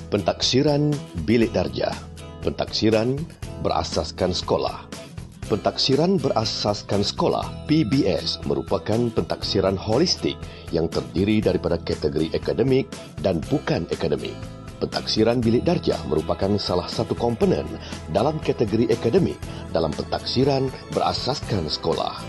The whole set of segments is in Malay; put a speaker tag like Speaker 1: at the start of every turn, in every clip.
Speaker 1: Pentaksiran bilik darjah. Pentaksiran berasaskan sekolah. Pentaksiran berasaskan sekolah (PBS) merupakan pentaksiran holistik yang terdiri daripada kategori akademik dan bukan akademik. Pentaksiran bilik darjah merupakan salah satu komponen dalam kategori akademik dalam pentaksiran berasaskan sekolah.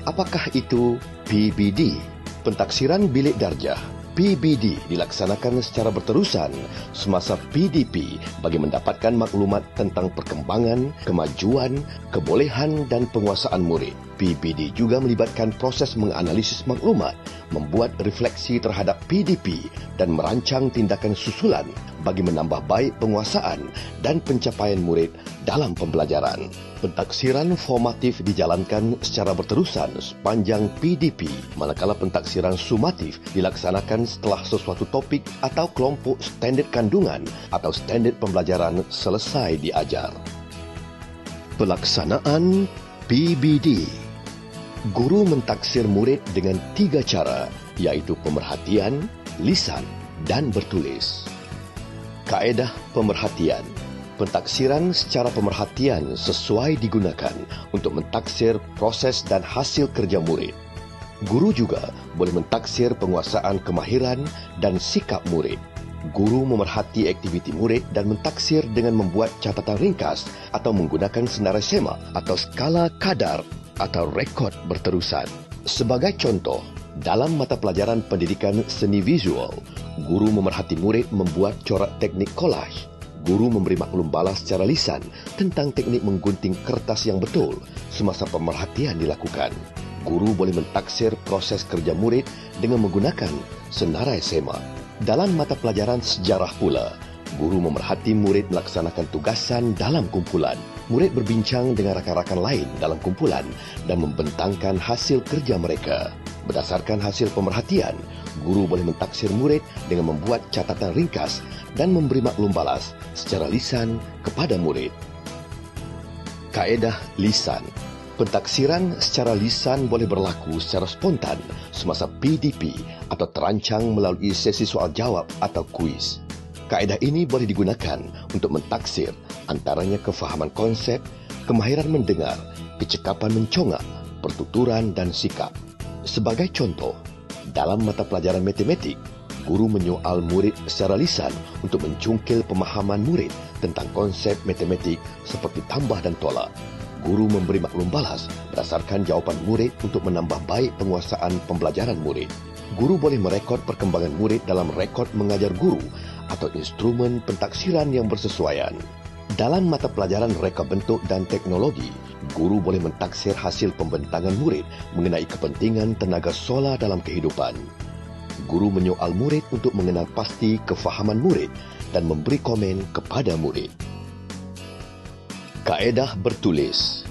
Speaker 1: Apakah itu PBD? Pentaksiran bilik darjah PBD dilaksanakan secara berterusan semasa PDP bagi mendapatkan maklumat tentang perkembangan, kemajuan, kebolehan dan penguasaan murid. PBD juga melibatkan proses menganalisis maklumat, membuat refleksi terhadap PDP dan merancang tindakan susulan bagi menambah baik penguasaan dan pencapaian murid dalam pembelajaran. Pentaksiran formatif dijalankan secara berterusan sepanjang PDP, manakala pentaksiran sumatif dilaksanakan setelah sesuatu topik atau kelompok standard kandungan atau standard pembelajaran selesai diajar. Pelaksanaan PBD. Guru mentaksir murid dengan 3 cara, iaitu pemerhatian, lisan dan bertulis. Kaedah pemerhatian. Pentaksiran secara pemerhatian sesuai digunakan untuk mentaksir proses dan hasil kerja murid. Guru juga boleh mentaksir penguasaan kemahiran dan sikap murid. Guru memerhati aktiviti murid dan mentaksir dengan membuat catatan ringkas atau menggunakan senarai semak atau skala kadar atau rekod berterusan. Sebagai contoh, dalam mata pelajaran pendidikan seni visual, guru memerhati murid membuat corak teknik collage. Guru memberi maklum balas secara lisan tentang teknik menggunting kertas yang betul semasa pemerhatian dilakukan. Guru boleh mentaksir proses kerja murid dengan menggunakan senarai semak. Dalam mata pelajaran sejarah pula, guru memerhati murid melaksanakan tugasan dalam kumpulan. Murid berbincang dengan rakan-rakan lain dalam kumpulan dan membentangkan hasil kerja mereka. Berdasarkan hasil pemerhatian, guru boleh mentaksir murid dengan membuat catatan ringkas dan memberi maklum balas secara lisan kepada murid. Kaedah lisan. Pentaksiran secara lisan boleh berlaku secara spontan semasa PDP atau terancang melalui sesi soal jawab atau kuis. Kaedah ini boleh digunakan untuk mentaksir antaranya kefahaman konsep, kemahiran mendengar, kecekapan mencongak, pertuturan dan sikap. Sebagai contoh, dalam mata pelajaran matematik, guru menyoal murid secara lisan untuk mencungkil pemahaman murid tentang konsep matematik seperti tambah dan tolak. Guru memberi maklum balas berdasarkan jawapan murid untuk menambah baik penguasaan pembelajaran murid. Guru boleh merekod perkembangan murid dalam rekod mengajar guru atau instrumen pentaksiran yang bersesuaian. Dalam mata pelajaran reka bentuk dan teknologi, guru boleh mentaksir hasil pembentangan murid mengenai kepentingan tenaga solar dalam kehidupan. Guru menyoal murid untuk mengenal pasti kefahaman murid dan memberi komen kepada murid. Kaedah bertulis.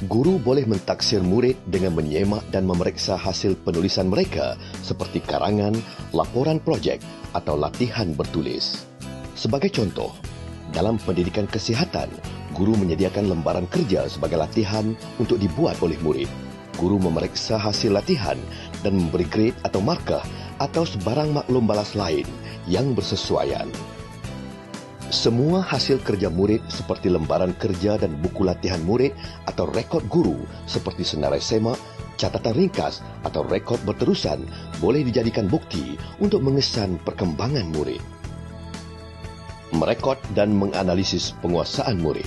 Speaker 1: Guru boleh mentaksir murid dengan menyemak dan memeriksa hasil penulisan mereka seperti karangan, laporan projek atau latihan bertulis. Sebagai contoh, dalam pendidikan kesihatan, guru menyediakan lembaran kerja sebagai latihan untuk dibuat oleh murid. Guru memeriksa hasil latihan dan memberi grade atau markah atau sebarang maklum balas lain yang bersesuaian. Semua hasil kerja murid seperti lembaran kerja dan buku latihan murid atau rekod guru seperti senarai semak, catatan ringkas atau rekod berterusan boleh dijadikan bukti untuk mengesan perkembangan murid. Merekod dan menganalisis penguasaan murid.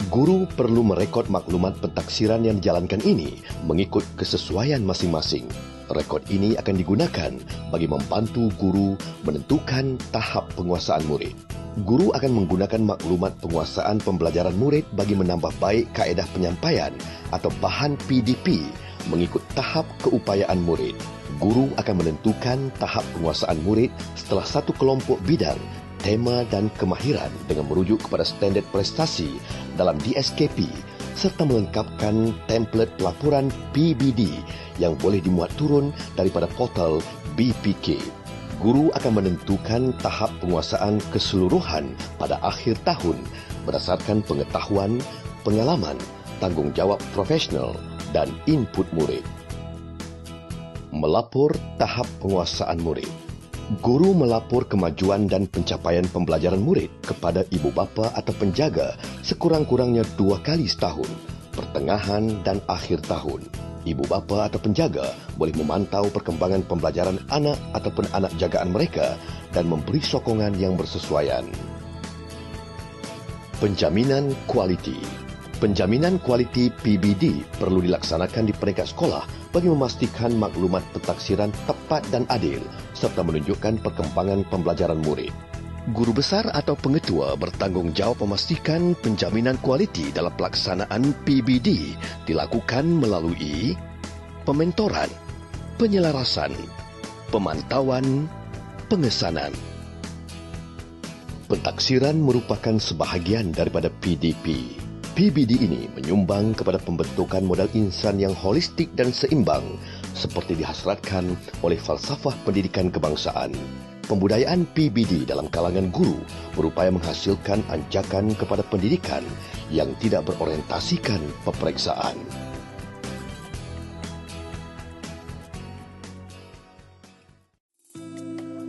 Speaker 1: Guru perlu merekod maklumat pentaksiran yang dijalankan ini mengikut kesesuaian masing-masing. Rekod ini akan digunakan bagi membantu guru menentukan tahap penguasaan murid. Guru akan menggunakan maklumat penguasaan pembelajaran murid bagi menambah baik kaedah penyampaian atau bahan PDP mengikut tahap keupayaan murid. Guru akan menentukan tahap penguasaan murid setelah satu kelompok bidang, tema dan kemahiran dengan merujuk kepada standard prestasi dalam DSKP serta melengkapkan template laporan PBD yang boleh dimuat turun daripada portal BPK. Guru akan menentukan tahap penguasaan keseluruhan pada akhir tahun berdasarkan pengetahuan, pengalaman, tanggungjawab profesional dan input murid. Melapor tahap penguasaan murid. Guru melapor kemajuan dan pencapaian pembelajaran murid kepada ibu bapa atau penjaga sekurang-kurangnya 2 kali setahun, pertengahan dan akhir tahun. Ibu bapa atau penjaga boleh memantau perkembangan pembelajaran anak ataupun anak jagaan mereka dan memberi sokongan yang bersesuaian. Penjaminan kualiti. Penjaminan kualiti PBD perlu dilaksanakan di peringkat sekolah bagi memastikan maklumat pentaksiran tepat dan adil serta menunjukkan perkembangan pembelajaran murid. Guru besar atau pengetua bertanggungjawab memastikan penjaminan kualiti dalam pelaksanaan PBD dilakukan melalui pementoran, penyelarasan, pemantauan, pengesanan. Pentaksiran merupakan sebahagian daripada PDP. PBD ini menyumbang kepada pembentukan modal insan yang holistik dan seimbang seperti dihasratkan oleh falsafah pendidikan kebangsaan. Pembudayaan PBD dalam kalangan guru berupaya menghasilkan anjakan kepada pendidikan yang tidak berorientasikan peperiksaan.